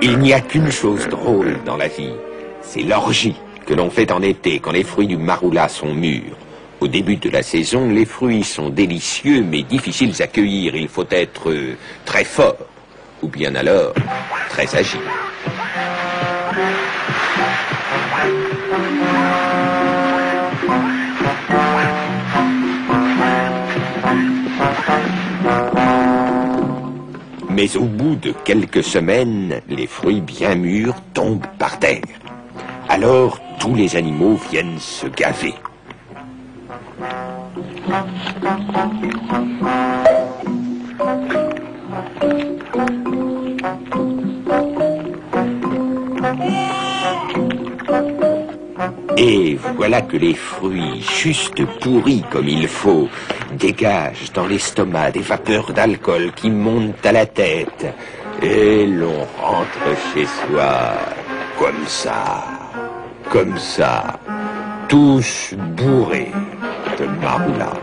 Il n'y a qu'une chose drôle dans la vie, c'est l'orgie que l'on fait en été quand les fruits du maroula sont mûrs. Au début de la saison, les fruits sont délicieux mais difficiles à cueillir. Il faut être très fort, ou bien alors très agile. Mais au bout de quelques semaines, les fruits bien mûrs tombent par terre. Alors, tous les animaux viennent se gaver. Et voilà que les fruits, juste pourris comme il faut, dégagent dans l'estomac des vapeurs d'alcool qui montent à la tête. Et l'on rentre chez soi comme ça, tous bourrés de maroula.